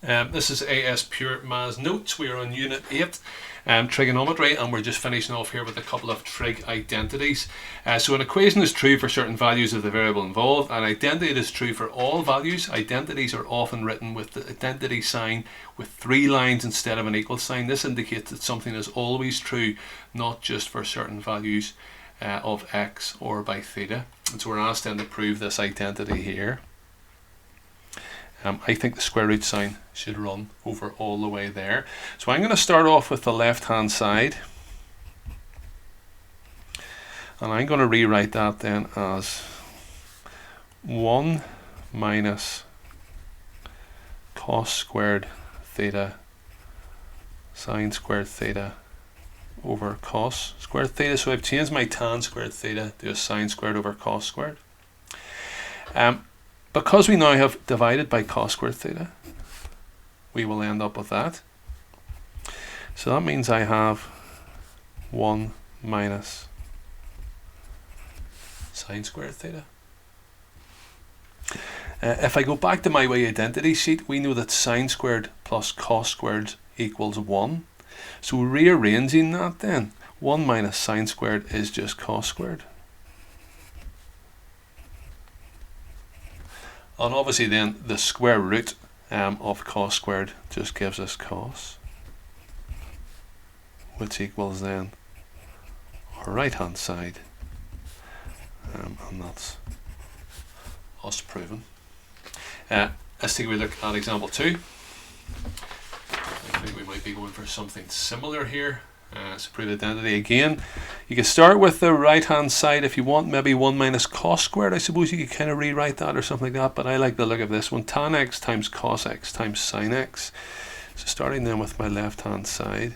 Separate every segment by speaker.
Speaker 1: This is ASPure Maths Notes. We are on Unit 8, Trigonometry, and we're just finishing off here with a couple of trig identities. So an equation is true for certain values of the variable involved. An identity is true for all values. Identities are often written with the identity sign with 3 lines instead of an equal sign. This indicates that something is always true, not just for certain values of x or by theta. And so we're asked then to prove this identity here. I think the square root sign should run over all the way there. So I'm going to start off with the left hand side, and I'm going to rewrite that then as 1 minus cos squared theta sine squared theta over cos squared theta. So I've changed my tan squared theta to a sine squared over cos squared. Because we now have divided by cos squared theta, we will end up with that. So that means I have 1 minus sine squared theta. If I go back to my way identity sheet, we know that sine squared plus cos squared equals 1. So rearranging that then, 1 minus sine squared is just cos squared. And obviously then the square root of cos squared just gives us cos, which equals then our right hand side, and that's us proven. Let's take a look at example 2. I think we might be going for something similar here. So prove identity again. You can start with the right hand side if you want, maybe 1 minus cos squared. I suppose you could kind of rewrite that or something like that, but I like the look of this one. Tan x times cos x times sine x. So starting then with my left hand side,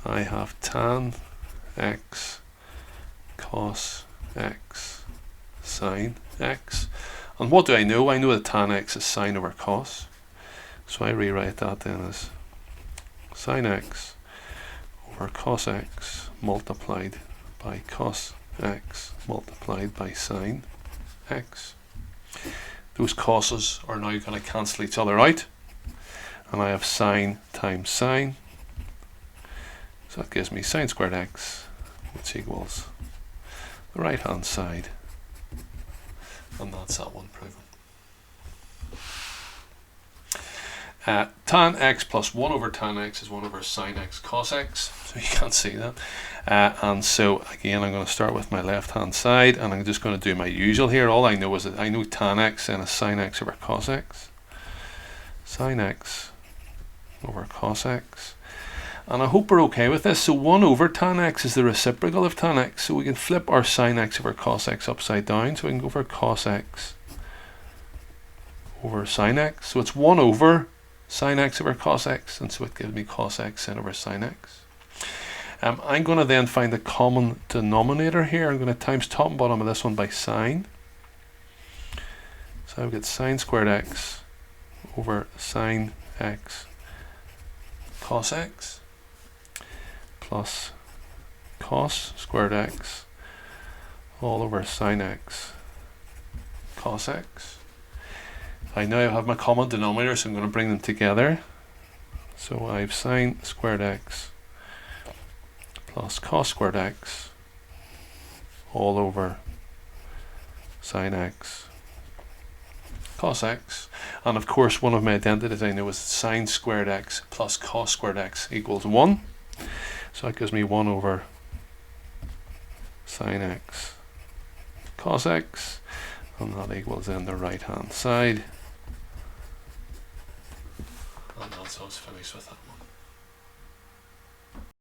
Speaker 1: I have tan x cos x sine x. And what do I know? I know that tan x is sine over cos. So I rewrite that then as sine x over cos x multiplied by cos x multiplied by sine x. Those cos's are now going to cancel each other out, and I have sine times sine, so that gives me sine squared x, which equals the right hand side, and that's that one proven. Tan x plus 1 over tan x is 1 over sine x cos x, so you can't see that. And so again, I'm going to start with my left hand side, and I'm just going to do my usual here. All I know is that I know tan x and is sine x over cos x, sine x over cos x, and I hope we're okay with this. So 1 over tan x is the reciprocal of tan x, so we can flip our sine x over cos x upside down, so we can go for cos x over sine x. So it's 1 over sine x over cos x, and so it gives me cos x sin over sine x. I'm going to then find the common denominator here. I'm going to times top and bottom of this one by sine. So I've got sine squared x over sine x cos x plus cos squared x all over sine x cos x. I now have my common denominator, so I'm going to bring them together. So I have sine squared x plus cos squared x all over sine x cos x. And of course, one of my identities I know is sine squared x plus cos squared x equals 1. So that gives me 1 over sine x cos x, and that equals then the right hand side. And that's us finished with that one.